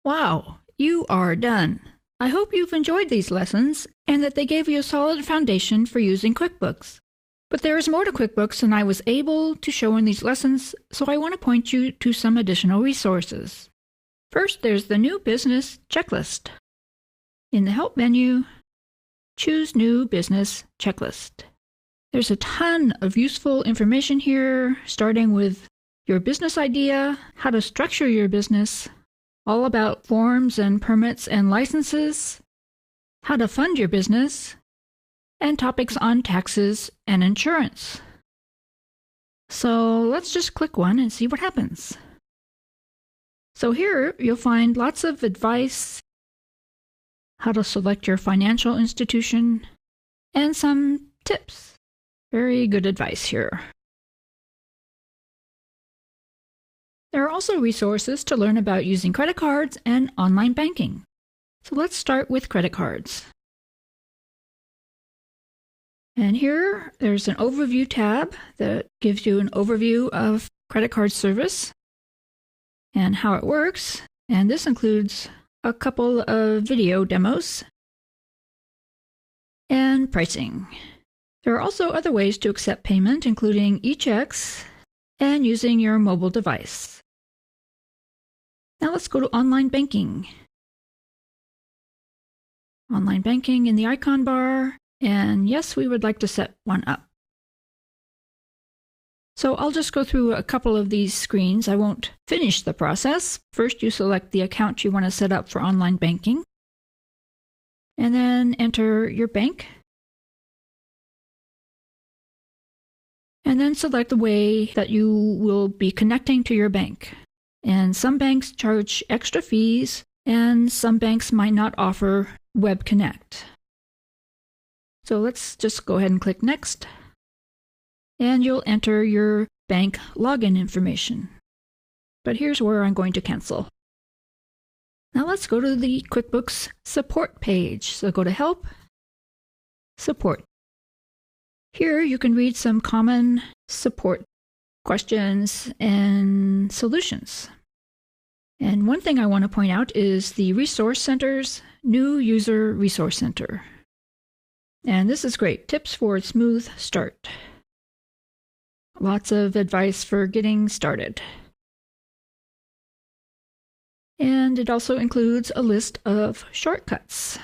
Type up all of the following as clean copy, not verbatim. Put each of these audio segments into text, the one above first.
Wow, you are done. I hope you've enjoyed these lessons and that they gave you a solid foundation for using QuickBooks. But there is more to QuickBooks than I was able to show in these lessons, so I want to point you to some additional resources. First, there's the New Business Checklist. In the Help menu, choose New Business Checklist. There's a ton of useful information here, starting with your business idea, how to structure your business, all about forms and permits and licenses, how to fund your business, and topics on taxes and insurance. So let's just click one and see what happens. So here you'll find lots of advice, how to select your financial institution, and some tips. Very good advice here. There are also resources to learn about using credit cards and online banking. So let's start with credit cards. And here there's an overview tab that gives you an overview of credit card service and how it works. And this includes a couple of video demos and pricing. There are also other ways to accept payment, including e-checks and using your mobile device. Now let's go to online banking. Online banking in the icon bar, and yes, we would like to set one up. So I'll just go through a couple of these screens. I won't finish the process. First, you select the account you want to set up for online banking, and then enter your bank. And then select the way that you will be connecting to your bank. And some banks charge extra fees, and some banks might not offer Web Connect. So let's just go ahead and click Next. And you'll enter your bank login information. But here's where I'm going to cancel. Now let's go to the QuickBooks support page. So go to Help, Support. Here you can read some common support questions and solutions. And one thing I want to point out is the Resource Center's New User Resource Center. And this is great. Tips for a smooth start. Lots of advice for getting started. And it also includes a list of shortcuts.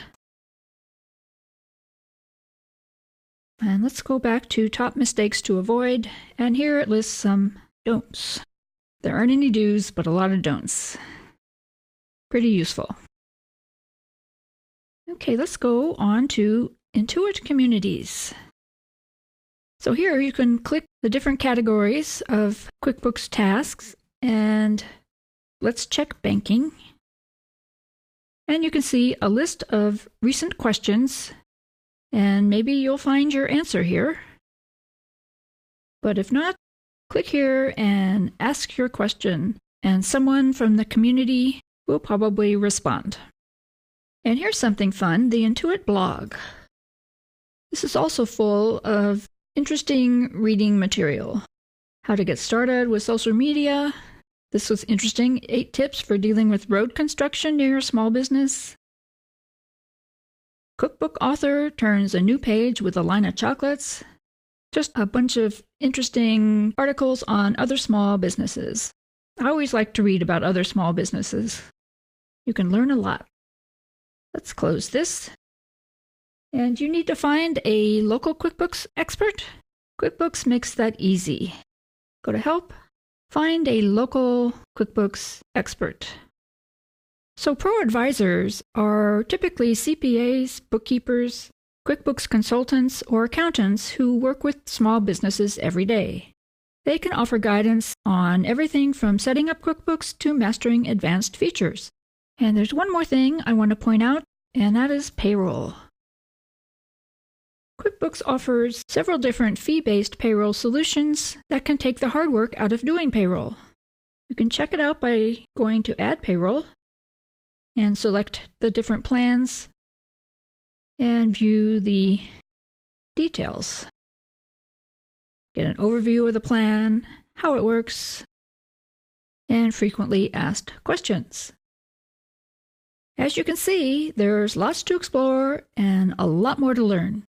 And let's go back to top mistakes to avoid, and here it lists some don'ts. There aren't any do's, but a lot of don'ts. Pretty useful. Okay, let's go on to Intuit Communities. So here you can click the different categories of QuickBooks tasks, and let's check banking. And you can see a list of recent questions, and maybe you'll find your answer here. But if not, click here and ask your question, and someone from the community will probably respond. And here's something fun, the Intuit blog. This is also full of interesting reading material. How to get started with social media. This was interesting. 8 tips for dealing with road construction near your small business. Cookbook author turns a new page with a line of chocolates. Just a bunch of interesting articles on other small businesses. I always like to read about other small businesses. You can learn a lot. Let's close this. And you need to find a local QuickBooks expert. QuickBooks makes that easy. Go to Help, find a local QuickBooks expert. So pro advisors are typically CPAs, bookkeepers, QuickBooks consultants, or accountants who work with small businesses every day. They can offer guidance on everything from setting up QuickBooks to mastering advanced features. And there's one more thing I want to point out, and that is payroll. QuickBooks offers several different fee-based payroll solutions that can take the hard work out of doing payroll. You can check it out by going to Add Payroll and select the different plans and view the details. Get an overview of the plan, how it works, and frequently asked questions. As you can see, there's lots to explore and a lot more to learn.